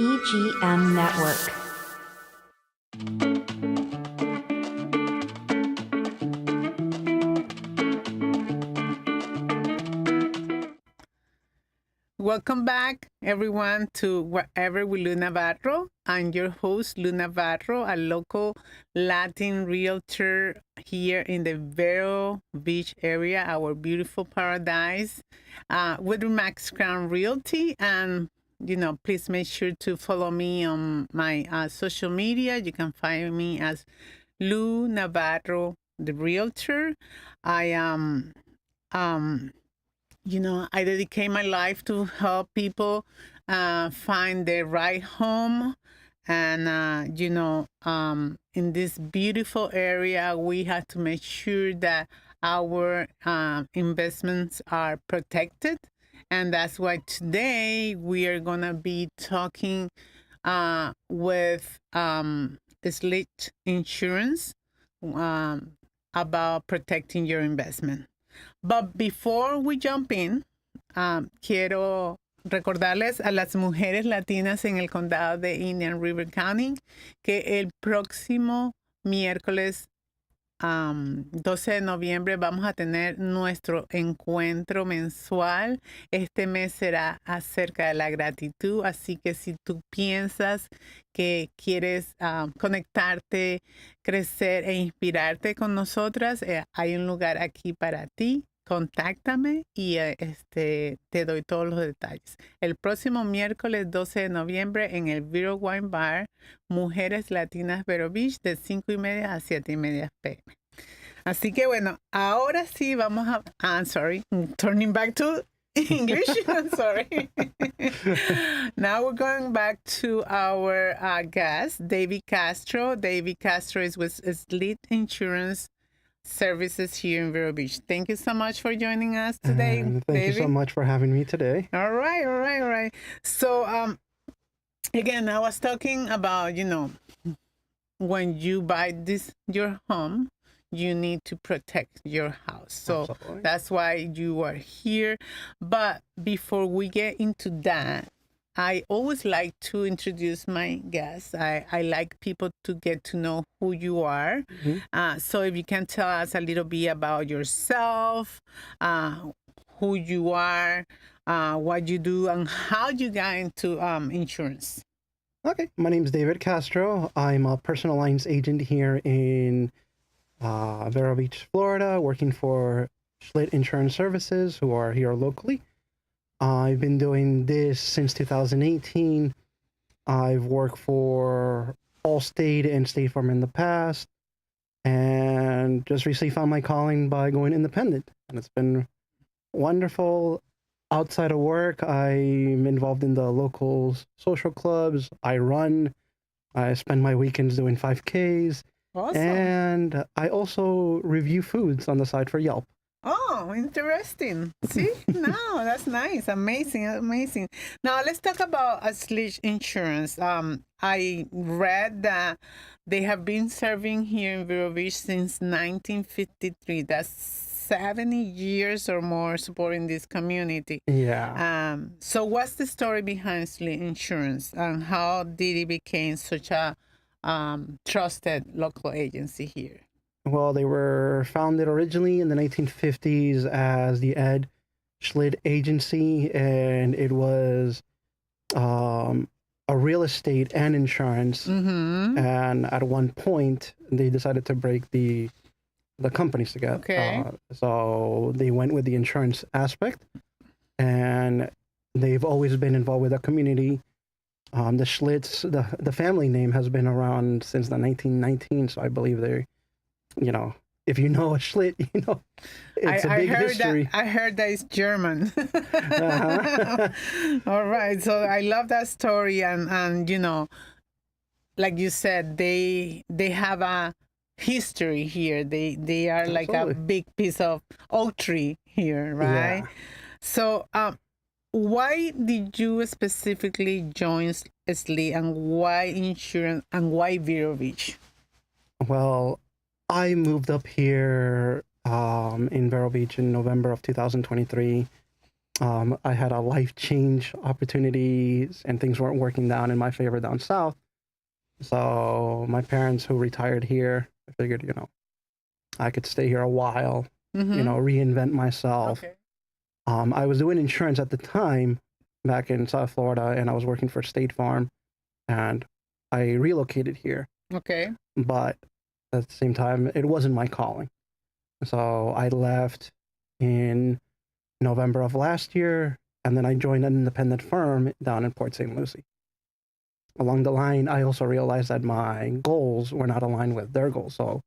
EGM Network. Welcome back, everyone, to Wherever with Lu Navarro. I'm your host, Lu Navarro, a local Latin realtor here in the Vero Beach area, our beautiful paradise, with Max Crown Realty. And, please make sure to follow me on my social media. You can find me as Lu Navarro, the realtor. I am. I dedicate my life to help people find their right home. And, in this beautiful area, we have to make sure that our investments are protected. And that's why today we are going to be talking with Schlitt Insurance about protecting your investment. But before we jump in, quiero recordarles a las mujeres latinas en el condado de Indian River County que el próximo miércoles 12 de noviembre vamos a tener nuestro encuentro mensual. Este mes será acerca de la gratitud, así que si tú piensas que quieres conectarte, crecer e inspirarte con nosotras, hay un lugar aquí para ti. Contáctame y te doy todos los detalles. El próximo miércoles 12 de noviembre en el Vero Wine Bar, Mujeres Latinas Vero Beach, de 5:30 a 7:30 p.m. Así que bueno, ahora sí vamos a... sorry, turning back to English. I'm sorry. Now we're going back to our guest, David Castro. David Castro is with Schlitt Insurance Services here in Vero Beach. Thank you so much for joining us today, Thank you so much for having me today. All right. So, again, I was talking about, when you buy your home, you need to protect your house. So Absolutely. That's why you are here. But before we get into that, I always like to introduce my guests. I like people to get to know who you are. Mm-hmm. So if you can tell us a little bit about yourself, who you are, what you do, and how you got into insurance. Okay, my name is David Castro. I'm a personal lines agent here in Vero Beach, Florida, working for Schlitt Insurance Services, who are here locally. I've been doing this since 2018. I've worked for Allstate and State Farm in the past, and just recently found my calling by going independent. And it's been wonderful. Outside of work, I'm involved in the local social clubs. I run. I spend my weekends doing 5Ks. Awesome. And I also review foods on the side for Yelp. Oh, interesting. See? No, that's nice. Amazing. Now, let's talk about Schlitt Insurance. I read that they have been serving here in Vero Beach since 1953. That's 70 years or more supporting this community. Yeah. So what's the story behind Schlitt Insurance, and how did it become such a trusted local agency here? Well, they were founded originally in the 1950s as the Ed Schlitt Agency, and it was a real estate and insurance. Mm-hmm. And at one point, they decided to break the companies together. Okay. So they went with the insurance aspect, and they've always been involved with the community. The Schlitts, the family name has been around since the 1919s, so I believe they're, if you know a Schlitt, it's a big history. I heard that it's German. Uh-huh. All right. So I love that story. And like you said, they have a history here. They are like Absolutely. a big piece of oak tree here, right? Yeah. So why did you specifically join Schlitt, and why insurance, and why Vero Beach? Well, I moved up here in Vero Beach in November of 2023. I had a life change opportunities and things weren't working down in my favor down south. So my parents who retired here, I figured, I could stay here a while, reinvent myself. Okay. I was doing insurance at the time back in South Florida, and I was working for State Farm, and I relocated here. Okay. But at the same time, it wasn't my calling. So I left in November of last year, and then I joined an independent firm down in Port St. Lucie. Along the line, I also realized that my goals were not aligned with their goals. So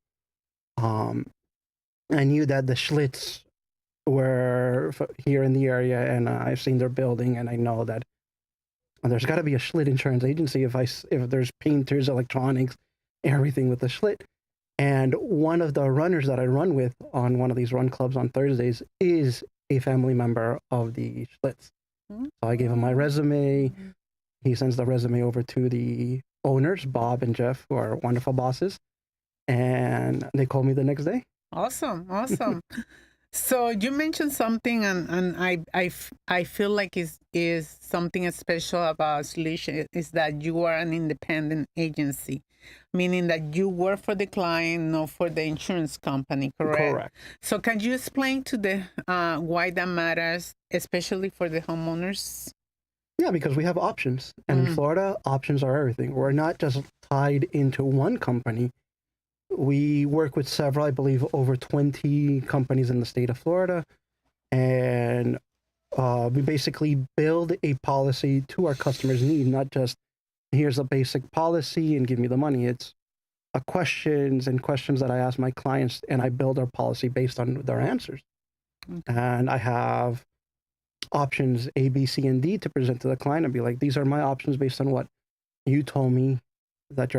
I knew that the Schlitts were here in the area, and I've seen their building, and I know that there's got to be a Schlitt insurance agency if there's painters, electronics, everything with the Schlitt. And one of the runners that I run with on one of these run clubs on Thursdays is a family member of the Schlitts. So I gave him my resume. He sends the resume over to the owners, Bob and Jeff, who are wonderful bosses. And they called me the next day. Awesome. So you mentioned something, and I feel like is something special about Schlitt is that you are an independent agency, meaning that you work for the client, not for the insurance company, correct? Correct. So can you explain to the why that matters, especially for the homeowners? Yeah, because we have options. And in Florida, options are everything. We're not just tied into one company. We work with several, I believe, over 20 companies in the state of Florida. And we basically build a policy to our customers' need, not just here's a basic policy and give me the money. It's questions that I ask my clients, and I build our policy based on their answers. Okay. And I have options A, B, C, and D to present to the client and be like, these are my options based on what you told me that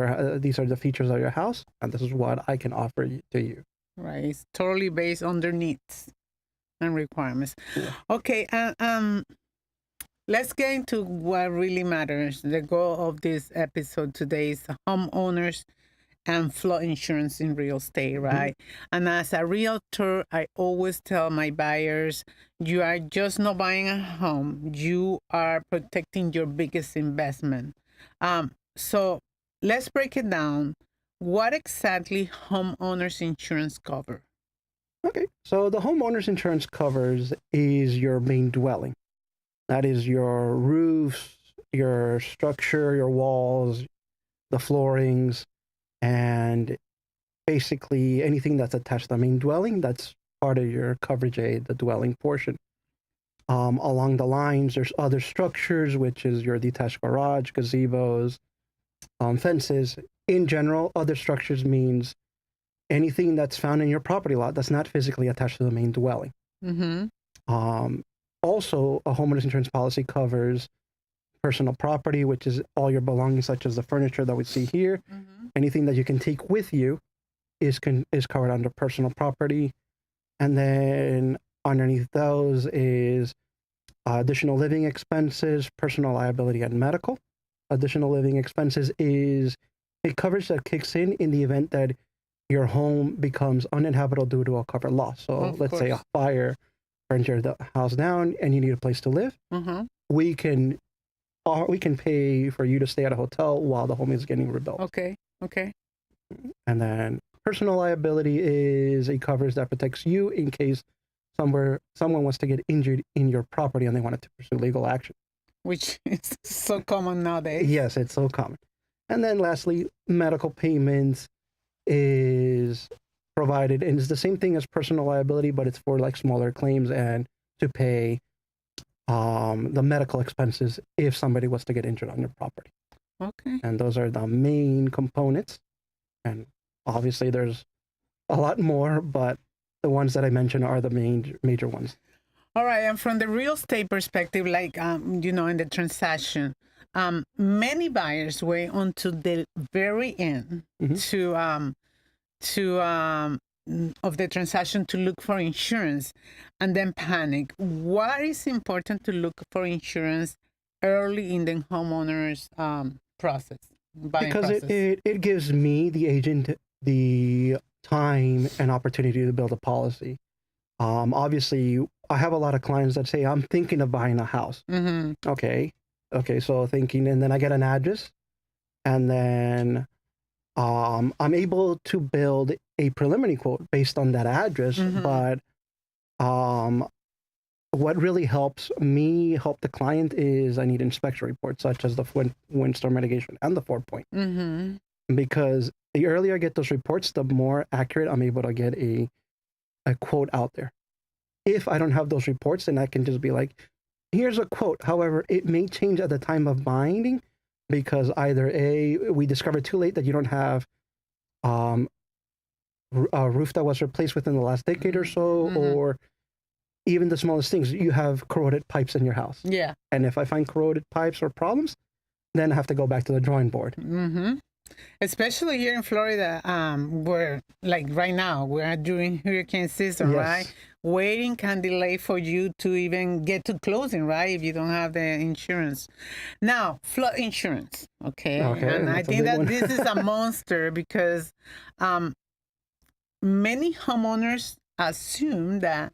these are the features of your house, and this is what I can offer to you. Right. It's totally based on their needs and requirements. Yeah. Okay. Let's get into what really matters. The goal of this episode today is homeowners and flood insurance in real estate, right? And as a realtor, I always tell my buyers, you are just not buying a home. You are protecting your biggest investment. So let's break it down. What exactly homeowners insurance cover? Okay, so the homeowners insurance covers is your main dwelling. That is your roofs, your structure, your walls, the floorings, and basically anything that's attached to the main dwelling. That's part of your coverage aid, the dwelling portion. Along the lines, there's other structures, which is your detached garage, gazebos, fences. In general, other structures means anything that's found in your property lot that's not physically attached to the main dwelling. Also, a homeowner's insurance policy covers personal property, which is all your belongings, such as the furniture that we see here. Anything that you can take with you is covered under personal property. And then underneath those is additional living expenses, personal liability, and medical. Additional living expenses is a coverage that kicks in the event that your home becomes uninhabitable due to a covered loss. So let's say a fire burns your house down and you need a place to live. We can pay for you to stay at a hotel while the home is getting rebuilt. Okay. And then personal liability is a coverage that protects you in case someone wants to get injured in your property and they wanted to pursue legal action. Which is so common nowadays. Yes, it's so common. And then lastly, medical payments is provided, and it's the same thing as personal liability, but it's for like smaller claims and to pay the medical expenses if somebody was to get injured on your property. Okay. And those are the main components. And obviously there's a lot more, but the ones that I mentioned are the major ones. All right. And from the real estate perspective, like, in the transaction, many buyers wait until the very end of the transaction to look for insurance and then panic. What is important to look for insurance early in the homeowner's process? Because it gives me, the agent, the time and opportunity to build a policy. Obviously, I have a lot of clients that say, I'm thinking of buying a house. Mm-hmm. Okay. So thinking, and then I get an address, and then I'm able to build a preliminary quote based on that address. Mm-hmm. But what really helps me help the client is I need inspection reports, such as the windstorm mitigation and the 4-point. Mm-hmm. Because the earlier I get those reports, the more accurate I'm able to get a quote out there. If I don't have those reports, then I can just be like, here's a quote. However, it may change at the time of binding, because either we discovered too late that you don't have a roof that was replaced within the last decade or so, Mm-hmm. or even the smallest things, you have corroded pipes in your house. Yeah. And if I find corroded pipes or problems, then I have to go back to the drawing board. Mm-hmm. Especially here in Florida, where like right now we're during hurricane season, Yes. right? Waiting can delay for you to even get to closing, right? If you don't have the insurance. Now, flood insurance, okay? And I that's a think big that one. this is a monster because many homeowners assume that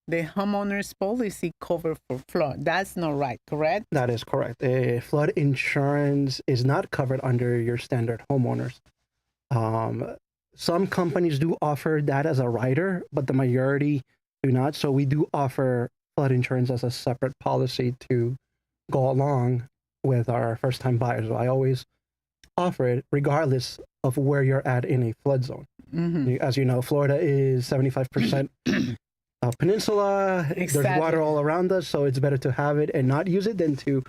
the homeowner's policy cover for flood. That's not right, correct? That is correct. Flood insurance is not covered under your standard homeowners. Some companies do offer that as a rider, but the majority do not. So we do offer flood insurance as a separate policy to go along with our first-time buyers. So I always offer it regardless of where you're at in a flood zone. Mm-hmm. As you know, Florida is 75% peninsula. Exactly. There's water all around us, so it's better to have it and not use it than to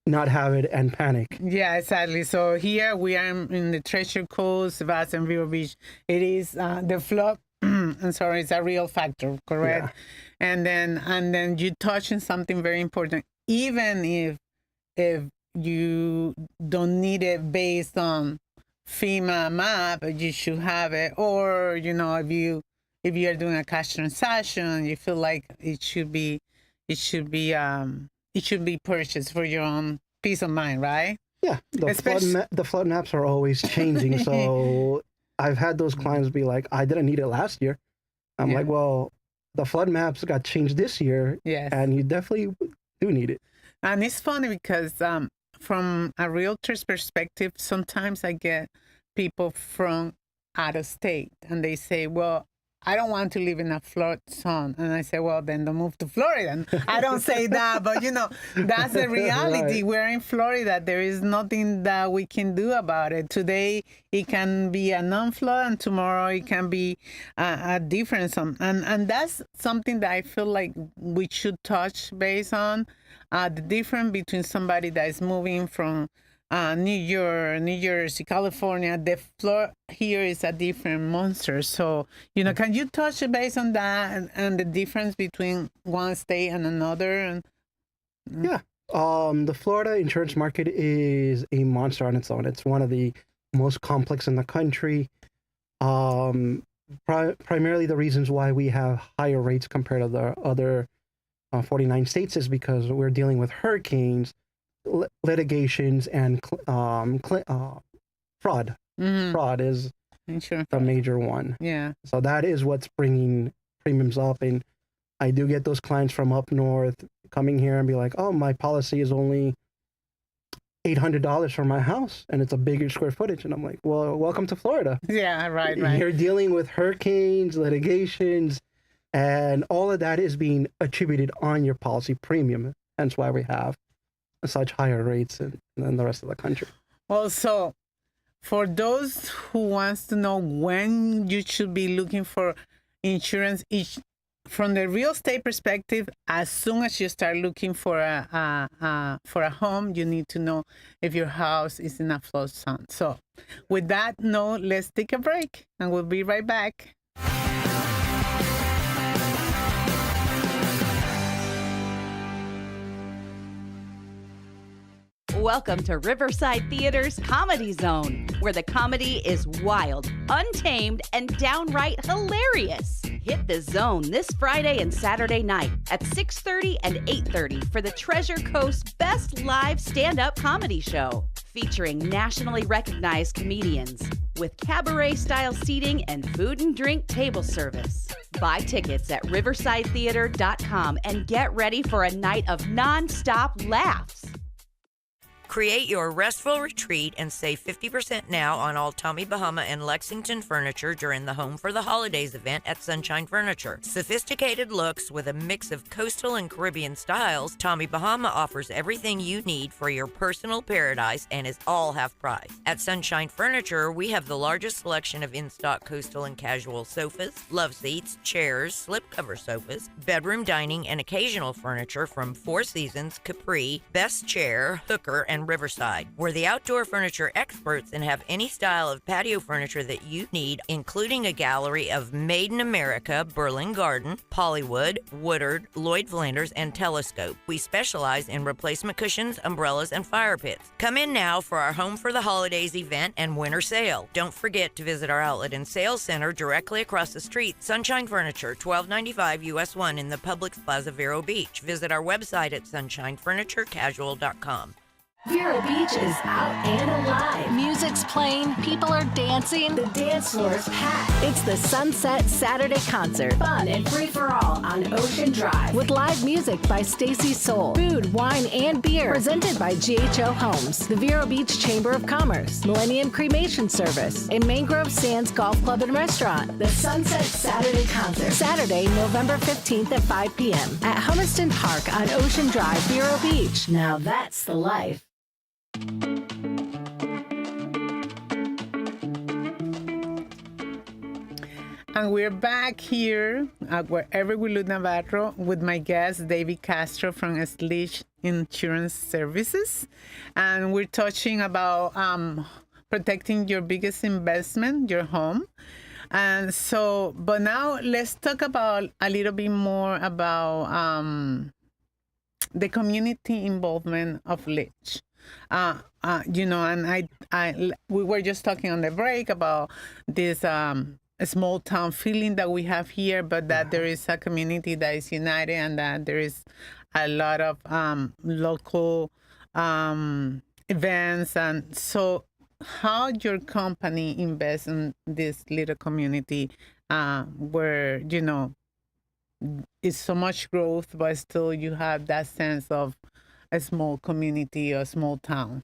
not have it and panic. Yeah, exactly. So here we are in the Treasure Coast, Bass and River Beach. It is the flood. I'm sorry, it's a real factor, correct? Yeah. And then you touch on something very important. Even if you don't need it based on FEMA map, you should have it. Or if you are doing a cash transaction, you feel like it should be purchased for your own peace of mind, right? Yeah, the flood maps are always changing. So I've had those clients be like, I didn't need it last year. I'm like, well, the flood maps got changed this year. Yes. And you definitely do need it. And it's funny because from a realtor's perspective, sometimes I get people from out of state and they say, well, I don't want to live in a flood zone. And I say, well, then don't move to Florida. And I don't say that, but that's the reality. Right. We're in Florida. There is nothing that we can do about it. Today, it can be a non-flood, and tomorrow it can be a different zone. And that's something that I feel like we should touch base on, the difference between somebody that is moving from New York, New Jersey, California. The floor here is a different monster. So, can you touch base on that and the difference between one state and another? Yeah. The Florida insurance market is a monster on its own. It's one of the most complex in the country. Primarily the reasons why we have higher rates compared to the other 49 states is because we're dealing with hurricanes, litigations, and fraud. Mm-hmm. Fraud is Insurance. the major one. Yeah. So that is what's bringing premiums up. And I do get those clients from up north coming here and be like, oh, my policy is only $800 for my house and it's a bigger square footage. And I'm like, well, welcome to Florida. Yeah, right. You're dealing with hurricanes, litigations, and all of that is being attributed on your policy premium. Hence why we have such higher rates than the rest of the country. Well, so for those who wants to know when you should be looking for insurance, from the real estate perspective, as soon as you start looking for a home, you need to know if your house is in a flood zone. So with that note, let's take a break and we'll be right back. Welcome to Riverside Theater's Comedy Zone, where the comedy is wild, untamed, and downright hilarious. Hit the zone this Friday and Saturday night at 6:30 and 8:30 for the Treasure Coast's best live stand-up comedy show, featuring nationally recognized comedians with cabaret-style seating and food and drink table service. Buy tickets at riversidetheater.com and get ready for a night of nonstop laughs. Create your restful retreat and save 50% now on all Tommy Bahama and Lexington furniture during the Home for the Holidays event at Sunshine Furniture. Sophisticated looks with a mix of coastal and Caribbean styles, Tommy Bahama offers everything you need for your personal paradise and is all half price. At Sunshine Furniture, we have the largest selection of in-stock coastal and casual sofas, love seats, chairs, slipcover sofas, bedroom dining, and occasional furniture from Four Seasons, Capri, Best Chair, Hooker, and Riverside. We're the outdoor furniture experts and have any style of patio furniture that you need, including a gallery of Made in America, Berlin Garden, Pollywood, Woodard, Lloyd Flanders, and Telescope. We specialize in replacement cushions, umbrellas, and fire pits. Come in now for our Home for the Holidays event and winter sale. Don't forget to visit our outlet and sales center directly across the street, Sunshine Furniture, 1295 US 1 in the Publix Plaza, Vero Beach. Visit our website at sunshinefurniturecasual.com. Vero Beach is out and alive. Music's playing, people are dancing, the dance floor is packed. It's the Sunset Saturday Concert. Fun and free for all on Ocean Drive. With live music by Stacy Soul, food, wine, and beer. Presented by GHO Homes, the Vero Beach Chamber of Commerce, Millennium Cremation Service, and Mangrove Sands Golf Club and Restaurant. The Sunset Saturday Concert. Saturday, November 15th at 5 p.m. at Hummerston Park on Ocean Drive, Vero Beach. Now that's the life. And we're back here at Wherever We Look Navarro with my guest, David Castro from Schlitt Insurance Services. And we're touching about protecting your biggest investment, your home. And so, but now let's talk about a little bit more about the community involvement of Schlitt. And we were just talking on the break about this small town feeling that we have here, but that there is a community that is united and that there is a lot of local events. And so how your company invests in this little community where, it's so much growth, but still you have that sense of a small community, a small town.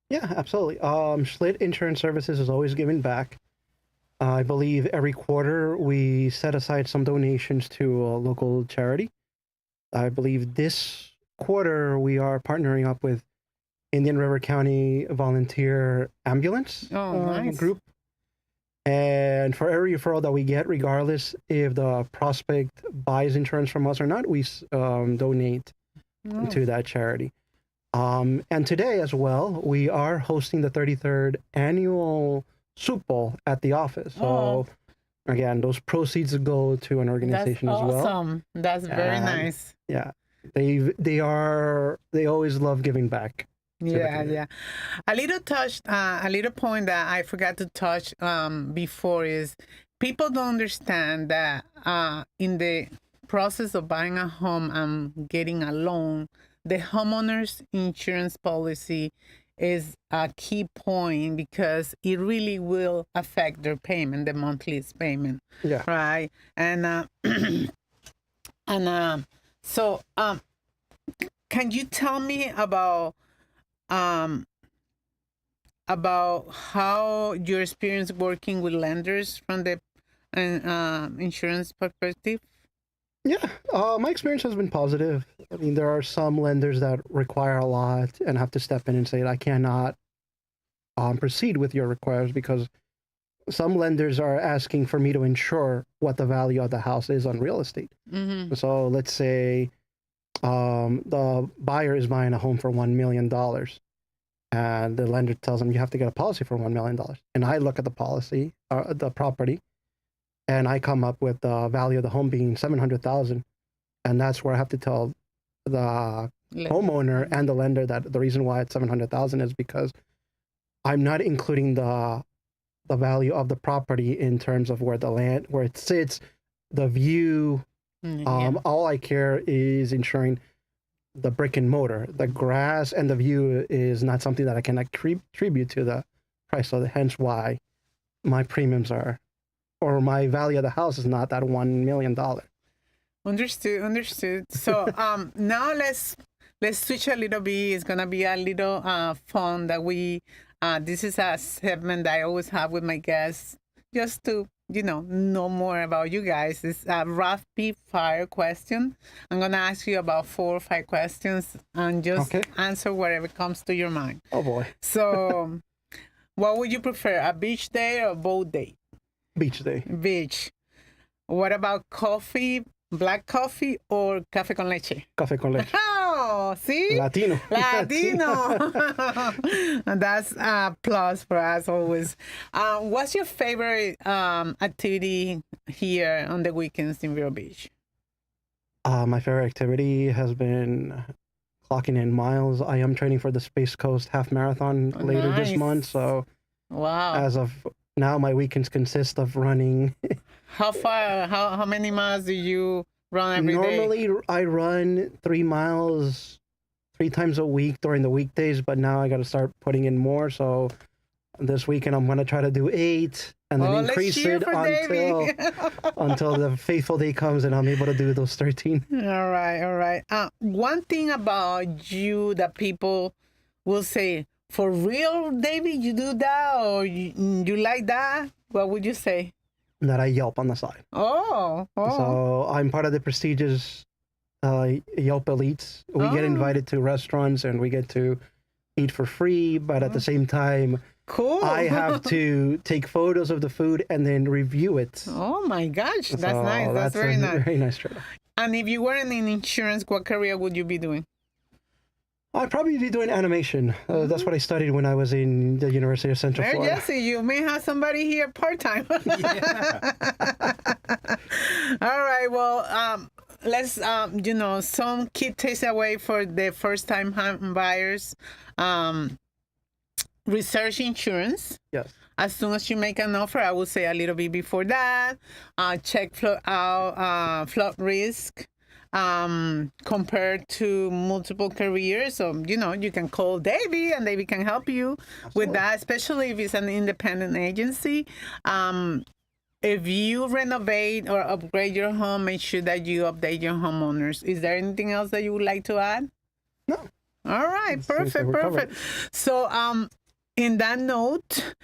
Yeah, absolutely. Schlitt Insurance Services is always giving back. I believe every quarter we set aside some donations to a local charity. I believe this quarter we are partnering up with Indian River County Volunteer Ambulance nice. Group. And for every referral that we get, regardless if the prospect buys insurance from us or not, we donate to that charity. And today as well, we are hosting the 33rd annual Soup Bowl at the office. So again, those proceeds go to an organization as well. Awesome. That's very nice. Yeah. They always love giving back. Yeah. A little point that I forgot to touch before is people don't understand that in the process of buying a home and getting a loan, the homeowner's insurance policy is a key point because it really will affect their payment, the monthly payment. Yeah. Right. And so can you tell me about how your experience working with lenders from the insurance perspective? Yeah, my experience has been positive. I mean, there are some lenders that require a lot and have to step in and say, I cannot proceed with your requests because some lenders are asking for me to insure what the value of the house is on real estate. Mm-hmm. So let's say the buyer is buying a home for $1 million and the lender tells them you have to get a policy for $1 million. And I look at the policy, the property, and I come up with the value of the home being $700,000, and that's where I have to tell the homeowner and the lender that the reason why it's $700,000 is because I'm not including the value of the property in terms of where it sits, the view. All I care is ensuring the brick and mortar, the grass and the view is not something that I can attribute to the price. So hence why my premiums are or my value of the house is not that $1 million. Understood. So now let's switch a little bit. It's gonna be a little fun that we. This is a segment that I always have with my guests, just to know more about you guys. It's a rapid fire question. I'm gonna ask you about 4 or 5 questions and just answer whatever comes to your mind. Oh boy. So, what would you prefer, a beach day or a boat day? Beach day. Beach. What about coffee, black coffee or café con leche? Café con leche. Oh, see? Latino. That's a plus for us always. What's your favorite activity here on the weekends in Vero Beach? My favorite activity has been clocking in miles. I am training for the Space Coast Half Marathon later this month. So wow. As of now, my weekends consist of running. How far? How many miles do you run every day? Normally, I run 3 miles 3 times a week during the weekdays, but now I got to start putting in more. So this weekend, I'm going to try to do 8 and then increase it until the faithful day comes and I'm able to do those 13. All right. One thing about you that people will say, for real, David, you do that or you like that? What would you say? That I Yelp on the side. Oh. So I'm part of the prestigious Yelp elites. We get invited to restaurants and we get to eat for free, but at the same time, cool. I have to take photos of the food and then review it. Oh my gosh, that's So nice. That's very nice. Very nice trade-off. And if you weren't in insurance, what career would you be doing? I'd probably be doing animation. That's what I studied when I was in the University of Central Florida. Jesse, you may have somebody here part-time. All right, well, let's, some key takeaway for the first-time home buyers. Research insurance. Yes. As soon as you make an offer, I would say a little bit before that, check flood risk. Compared to multiple careers. So, you can call Davey and Davey can help you with that, especially if it's an independent agency. If you renovate or upgrade your home, make sure that you update your homeowners. Is there anything else that you would like to add? No. All right. Perfect. So, in that note,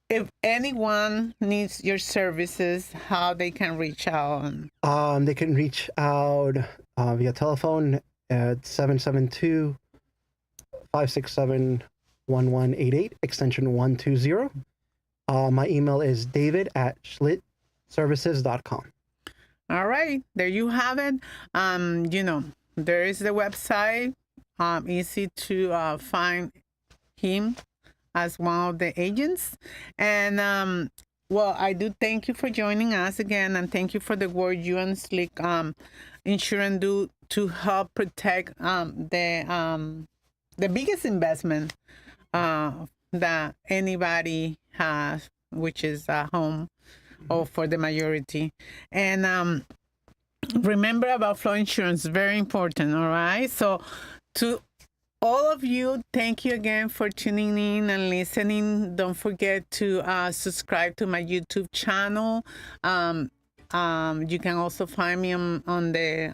if anyone needs your services, how they can reach out? They can reach out via telephone at 772-567-1188, extension 120. My email is david@schlittservices.com. All right, there you have it. There is the website. Easy to find him as one of the agents. And I do thank you for joining us again, and thank you for the work you and Schlitt Insurance do to help protect the biggest investment that anybody has, which is a home, or for the majority. And remember about flood insurance, very important. All right, so to all of you, thank you again for tuning in and listening. Don't forget to subscribe to my YouTube channel. You can also find me on the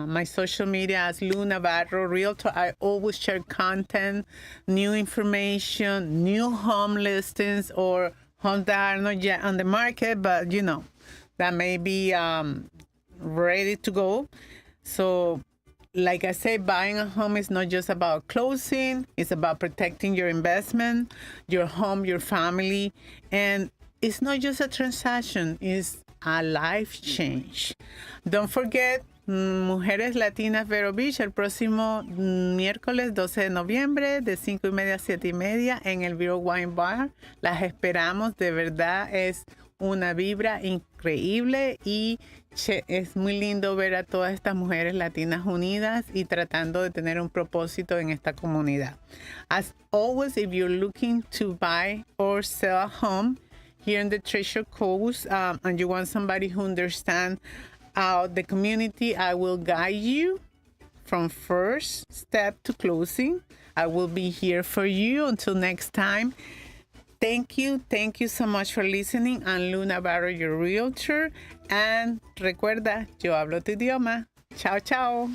my social media as Lou Navarro Realtor. I always share content, new information, new home listings, or homes that are not yet on the market, but that may be ready to go. So, like I said, buying a home is not just about closing. It's about protecting your investment, your home, your family. And it's not just a transaction. It's a life change. Don't forget, Mujeres Latinas Vero Beach, el próximo miércoles 12 de noviembre, de 5:30 a 7:30 en el Vero Wine Bar. Las esperamos, de verdad, es una vibra increíble y es muy lindo ver a todas estas mujeres latinas unidas y tratando de tener un propósito en esta comunidad. As always, if you're looking to buy or sell a home here in the Treasure Coast, and you want somebody who understands the community, I will guide you from first step to closing. I will be here for you. Until next time, Thank you so much for listening. I'm Lu Navarro, your realtor. And recuerda, yo hablo tu idioma. Chao, chao.